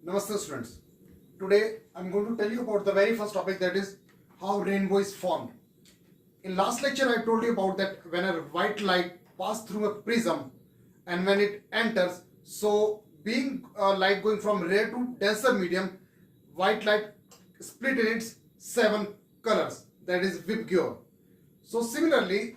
Namaste students. Today I am going to tell you about the very first topic, that is how rainbow is formed. In last lecture I told you about that when a white light passes through a prism and when it enters, so being light going from rare to denser medium, white light split in its 7 colors, that is Vibgyor. So similarly,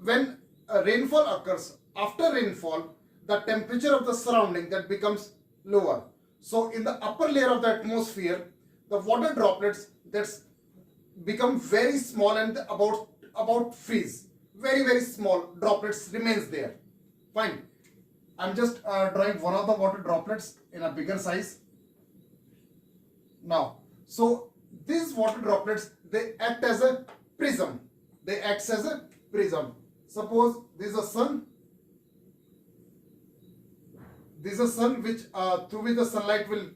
when a rainfall occurs, after rainfall the temperature of the surrounding that becomes lower. So in the upper layer of the atmosphere, the water droplets that's become very small and about freeze. Very small droplets remains there. Fine. I'm just drawing one of the water droplets in a bigger size. Now, so these water droplets, they act as a prism. They act as a prism. Suppose this is a sun. This is a sun which through which the sunlight will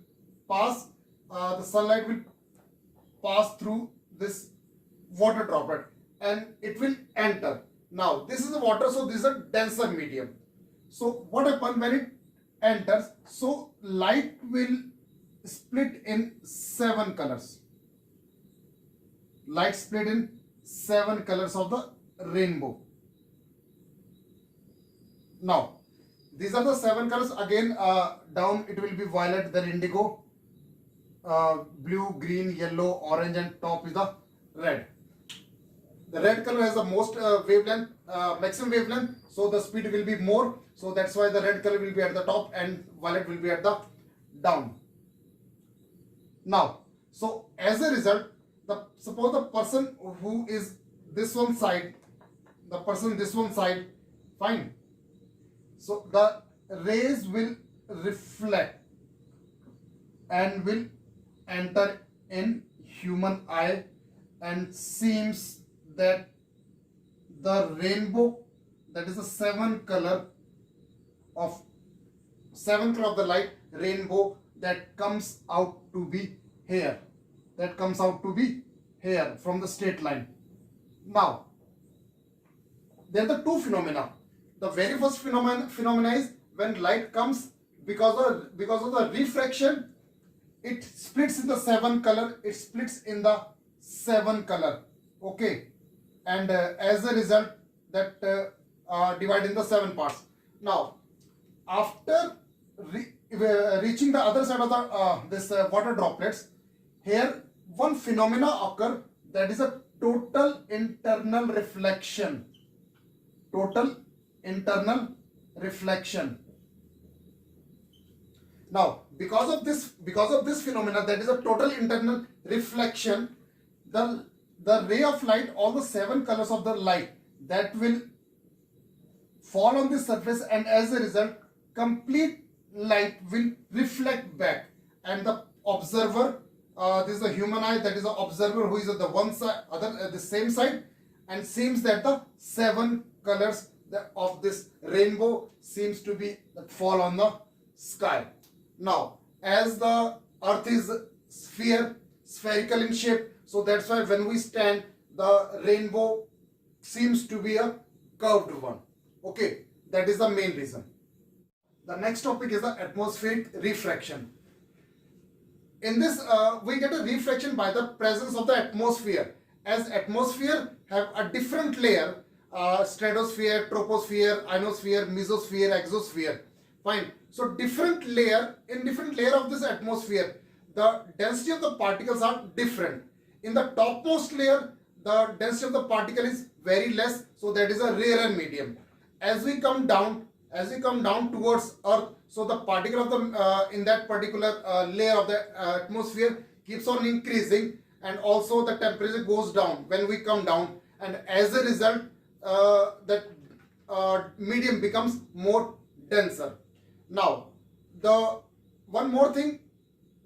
pass. The sunlight will pass through this water droplet and it will enter. Now this is the water, so this is a denser medium. So what happens when it enters? So light will split in 7 colors. Light split in 7 colors of the rainbow. Now these are the 7 colors. Again, down it will be violet, then indigo, blue, green, yellow, orange, and top is the red. The red color has the most wavelength, maximum wavelength, so the speed will be more. So that's why the red color will be at the top and violet will be at the down. Now, so as a result, suppose the person who is this one side, fine. So the rays will reflect and will enter in human eye, and seems that the rainbow, that is the 7 color of the light rainbow, that comes out to be here. That comes out to be here from the straight line. Now there are the two phenomena. The very first phenomena is when light comes, because of the refraction, it splits in the 7 color. It splits in the 7 color. Okay, and as a result, that divide in the 7 parts. Now, after reaching the other side of the this water droplets, here one phenomena occur, that is a total internal reflection. Total internal reflection. Now, because of this phenomena, that is a total internal reflection, the ray of light, all the 7 colors of the light, that will fall on the surface, and as a result, complete light will reflect back, and the observer, this is the human eye, that is the observer who is at the one side, the same side, and seems that the 7 colors of this rainbow seems to be that fall on the sky. Now, as the earth is spherical in shape, so that's why when we stand, the rainbow seems to be a curved one. Okay, that is the main reason. The next topic is the atmospheric refraction. In this, we get a refraction by the presence of the atmosphere. As atmosphere have a different layer, stratosphere, troposphere, ionosphere, mesosphere, exosphere. Fine. So different layer of this atmosphere, the density of the particles are different. In the topmost layer, the density of the particle is very less, so that is a rarer medium. As we come down towards Earth, so the particle of the in that particular layer of the atmosphere keeps on increasing, and also the temperature goes down when we come down, and as a result, that medium becomes more denser. Now, the one more thing,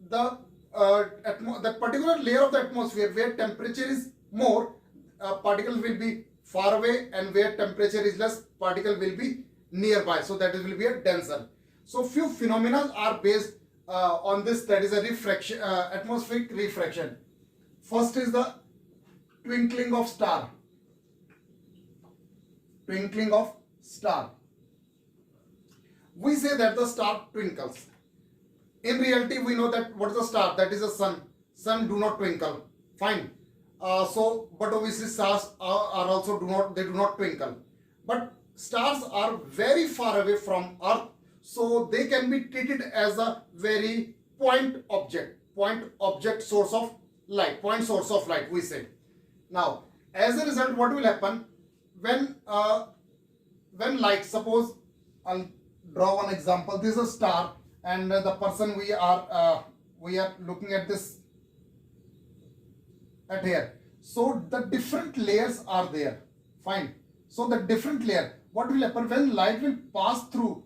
that particular layer of the atmosphere where temperature is more, particles will be far away, and where temperature is less, particle will be nearby, so that it will be a denser. So few phenomena are based on this, that is a refraction, atmospheric refraction. First is the twinkling of star. Twinkling of star. We say that the star twinkles. In reality, we know that what is the star? That is the sun. Sun do not twinkle. Fine. But obviously stars are also do not twinkle. But stars are very far away from Earth, so they can be treated as a very point object source of light, point source of light, we say. Now, as a result, what will happen when light, suppose I'll draw one example. This is a star, and the person we are looking at this at here. So the different layers are there. Fine. So the different layer, what will happen when light will pass through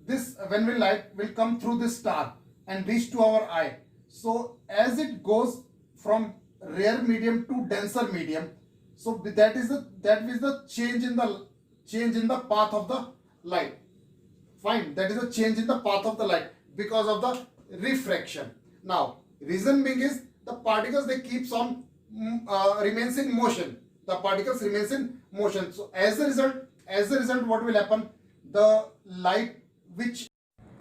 this, when will light will come through this star and reach to our eye. So as it goes from rare medium to denser medium, so that is the change in the path of the light. Fine, that is a change in the path of the light because of the refraction. Now, reason being is the particles, they keeps on remains in motion. The particles remains in motion. So as a result, what will happen? The light which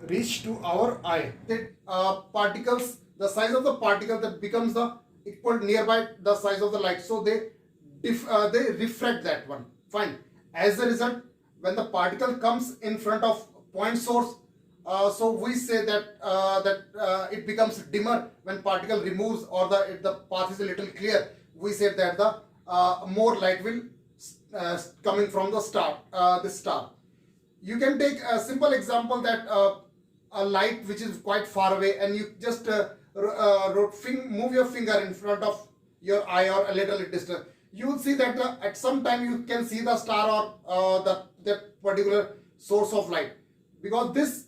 reach to our eye, the particles, the size of the particle that becomes the equal nearby the size of the light. So they refract that one. Fine. As a result, when the particle comes in front of point source, so we say that it becomes dimmer when particle removes, or the path is a little clear. We say that the more light will coming from the star, this star. You can take a simple example that a light which is quite far away, and you just move your finger in front of your eye or a little distance. You will see that at some time you can see the star or that particular source of light, because this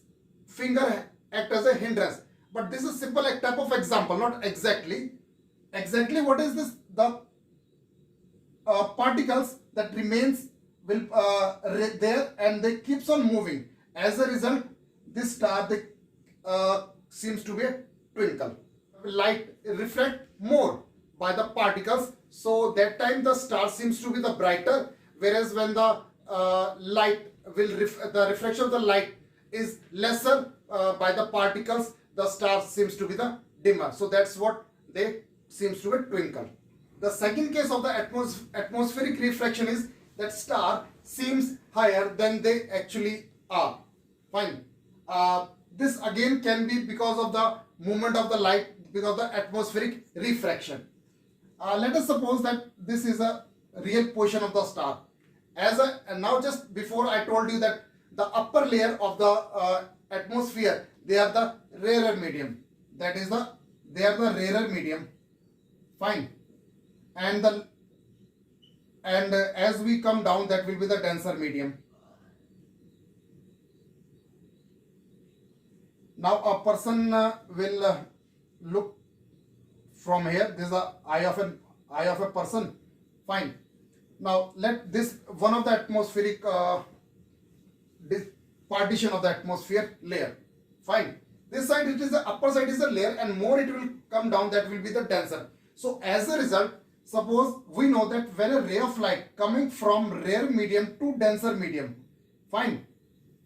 finger act as a hindrance. But this is simple type of example, not exactly. What is this? The particles that remains will there, and they keeps on moving. As a result, this star seems to be a twinkle. Light reflect more by the particles, so that time the star seems to be the brighter, whereas when the the reflection of the light is lesser by the particles, the star seems to be the dimmer. So that's what they seems to be twinkle. The second case of the atmospheric refraction is that star seems higher than they actually are. Fine. This again can be because of the movement of the light, because of the atmospheric refraction. Let us suppose that this is a real position of the star. And now, just before I told you that the upper layer of the atmosphere, they are the rarer medium. They are the rarer medium. Fine. And as we come down, that will be the denser medium. Now a person will look from here. This is the eye of a person. Fine. Now let this one of the atmospheric this partition of the atmosphere layer. Fine. This side, it is the upper side is the layer, and more it will come down, that will be the denser. So as a result, suppose we know that when a ray of light coming from rare medium to denser medium, fine,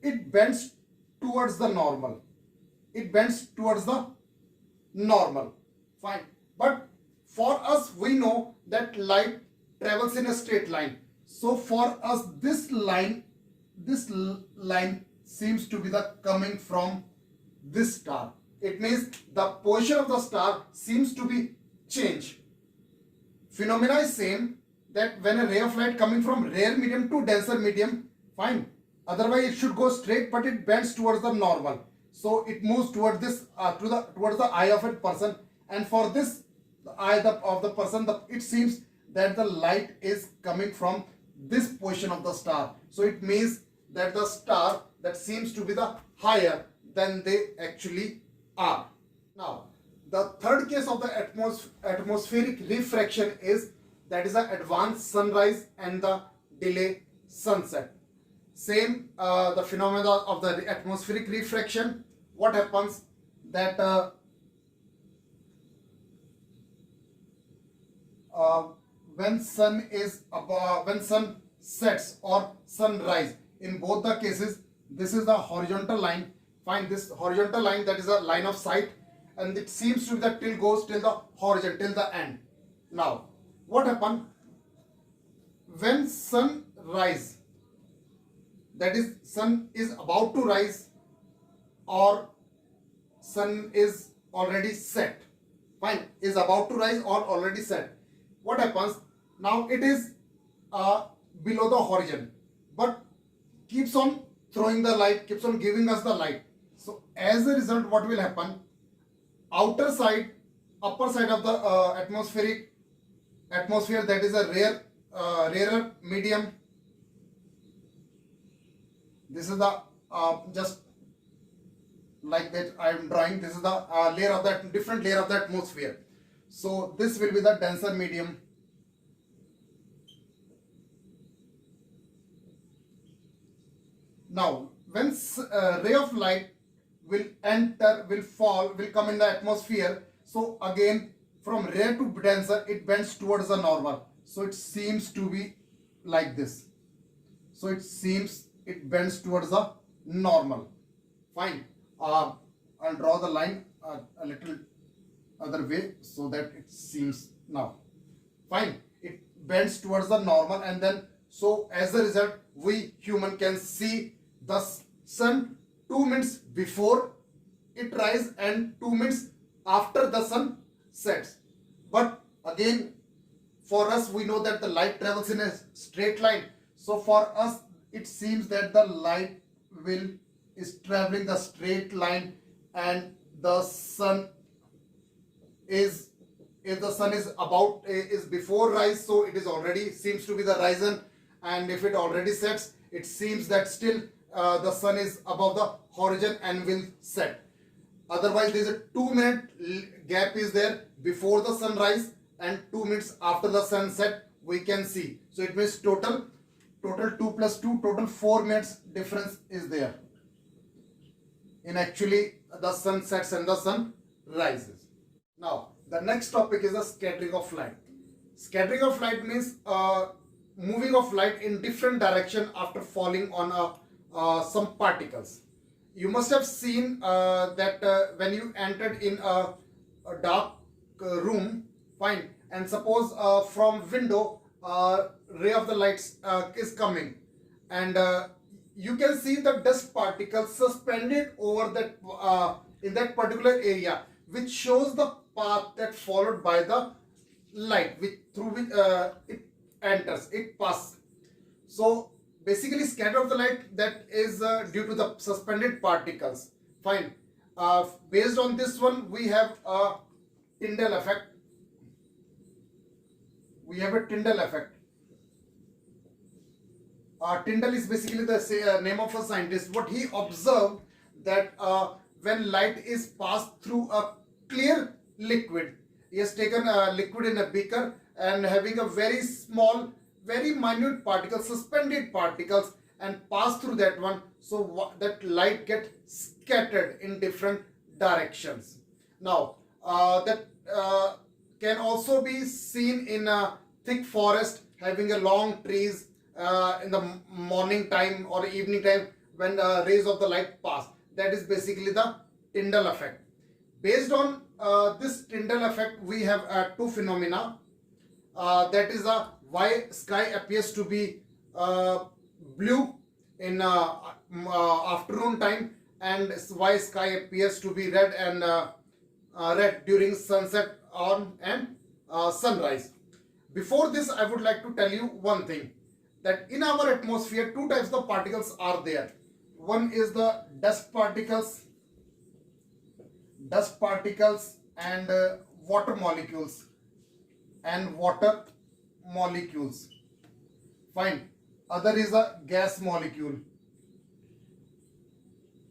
it bends towards the normal. Fine. But for us, we know that light travels in a straight line. So for us, this line seems to be the coming from this star. It means the position of the star seems to be changed. Phenomena is same, that when a ray of light coming from rare medium to denser medium, fine. Otherwise, it should go straight, but it bends towards the normal. So it moves towards this towards the eye of a person, and for this eye of the person, it seems that the light is coming from this position of the star. So it means that the star that seems to be the higher than they actually are. Now, the third case of the atmospheric refraction is that is the advanced sunrise and the delay sunset. Same the phenomena of the atmospheric refraction. What happens that when sun sets or sunrise, in both the cases, this is the horizontal line. Find this horizontal line, that is a line of sight, and it seems to be that till goes till the horizon, till the end. Now, what happen when sun rise? That is, sun is about to rise or sun is already set. Fine, is about to rise or already set. What happens now? It is below the horizon, but keeps on throwing the light, keeps on giving us the light. So as a result, what will happen? Outer side, upper side of the atmosphere, that is a rarer medium. This is the just like that I am drawing. This is the layer of that different layer of the atmosphere. So this will be the denser medium. Now, when ray of light will enter, will fall, will come in the atmosphere, so again from rare to denser, it bends towards the normal. So it seems to be like this. So it seems it bends towards the normal. Fine. I'll draw the line a little other way so that it seems now. Fine. It bends towards the normal, and then so as a result, we human can see the sun 2 minutes before it rises and 2 minutes after the sun sets. But again, for us, we know that the light travels in a straight line. So for us, it seems that the light is traveling the straight line, and the sun is, if the sun is before rise, so it is already seems to be the horizon, and if it already sets, it seems that still the sun is above the horizon and will set. Otherwise, there is a 2 minute gap is there before the sunrise and 2 minutes after the sunset we can see. So it means total 2 plus 2, total 4 minutes difference is there. In actually the sun sets and the sun rises. Now the next topic is the scattering of light. Scattering of light means moving of light in different direction after falling on some particles. You must have seen that when you entered in a dark room, fine, and suppose from window ray of the lights is coming, and you can see the dust particles suspended over that in that particular area, which shows the path that followed by the light through which it enters, it passes. So basically, scatter of the light, that is due to the suspended particles. Fine. Based on this one, we have a Tyndall effect. We have a Tyndall effect. Tyndall is basically the name of a scientist. What he observed, that when light is passed through a clear liquid, he has taken a liquid in a beaker and having a very small, very minute particles, suspended particles, and pass through that one, so that light get scattered in different directions. Now that can also be seen in a thick forest having a long trees in the morning time or evening time when rays of the light pass. That is basically the Tyndall effect. Based on this Tyndall effect, we have two phenomena. That is why sky appears to be blue in afternoon time, and why sky appears to be red and red during sunset and sunrise. Before this, I would like to tell you one thing, that in our atmosphere, two types of particles are there. One is the dust particles and water molecules Fine. Other is a gas molecule.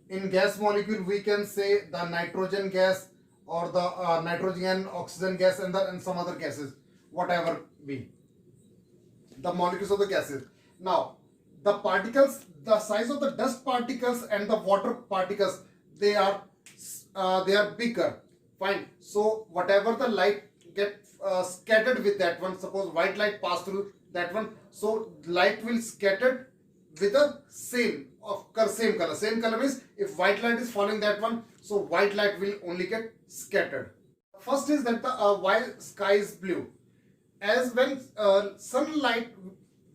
In gas molecule, we can say the nitrogen gas or the nitrogen and oxygen gas and some other gases, whatever be the molecules of the gases. Now, the particles, the size of the dust particles and the water particles, they are bigger. Fine. So whatever the light get scattered with that one, suppose white light pass through that one, so light will scatter with the same same color. Same color means if white light is following that one, so white light will only get scattered. First is that the while sky is blue, as when sunlight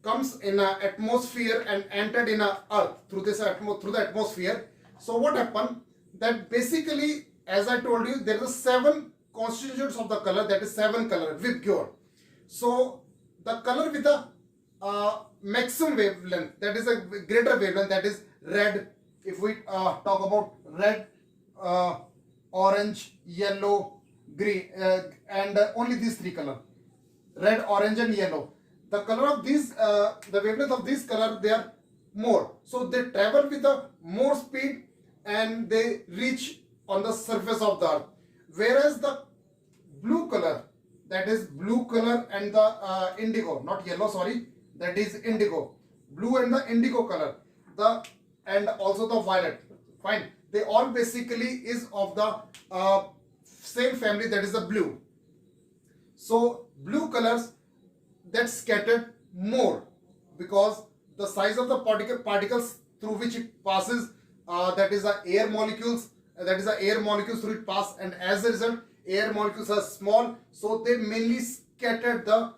comes in a atmosphere and entered in a earth through this through the atmosphere. So what happened, that basically, as I told you, there is 7 constituents of the color, that is 7 color with Gure. So the color with the maximum wavelength, that is a greater wavelength, that is red. If we talk about red, orange, yellow, green, and only these 3 color, red, orange and yellow. The color of these, the wavelength of these color, they are more. So they travel with a more speed and they reach on the surface of the earth. Whereas the blue color, that is blue color and the indigo, not yellow, sorry, that is indigo. Blue and the indigo color, and also the violet, fine. They all basically is of the same family, that is the blue. So blue colors that scattered more because the size of the particles through which it passes, that is the air molecules, through it pass, and as a result air molecules are small, so they mainly scattered the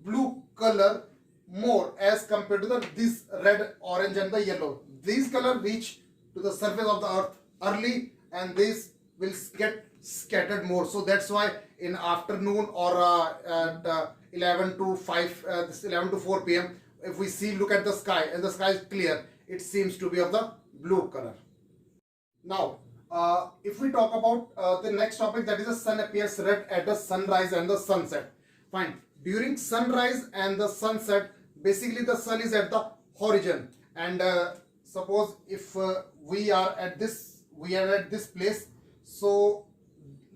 blue color more as compared to this red, orange and the yellow. These color reach to the surface of the earth early and this will get scattered more. So that's why in afternoon or at 11 to 4 p.m. if we look at the sky and the sky is clear, it seems to be of the blue color. Now if we talk about the next topic, that is the sun appears red at the sunrise and the sunset. Fine. During sunrise and the sunset, basically the sun is at the horizon, and suppose if we are at this place, so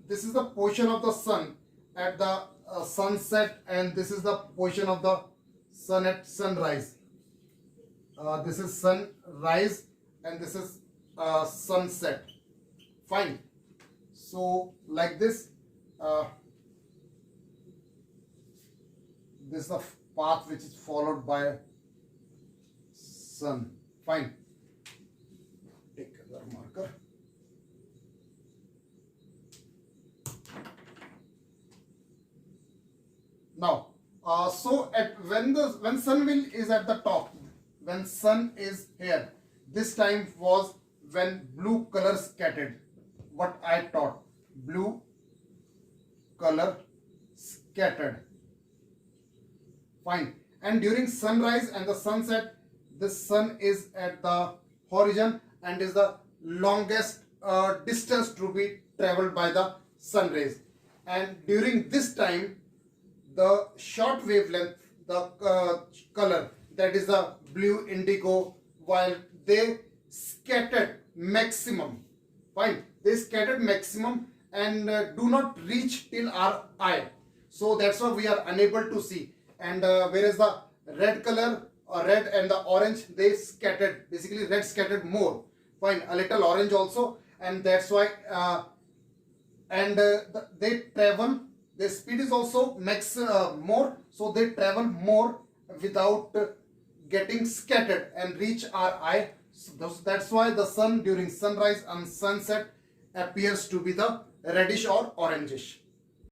this is the position of the sun at the sunset, and this is the position of the sun at sunrise. This is sunrise and this is sunset. Fine. So like this, this is the path which is followed by sun. Fine. Take another marker. Now, so at when sun is at the top, when sun is here, this time was when blue color scattered. What I taught, blue color scattered. Fine. And during sunrise and the sunset, the sun is at the horizon and is the longest distance to be traveled by the sun rays. And during this time, the short wavelength, the color, that is the blue, indigo, while they scattered maximum. Fine. They scattered maximum and do not reach till our eye. So that's why we are unable to see. And whereas the red color, red and the orange, they scattered, basically red scattered more. Fine. A little orange also, and that's why they travel, their speed is also more, so they travel more without getting scattered and reach our eye. So that's why the sun during sunrise and sunset appears to be the reddish or orangish.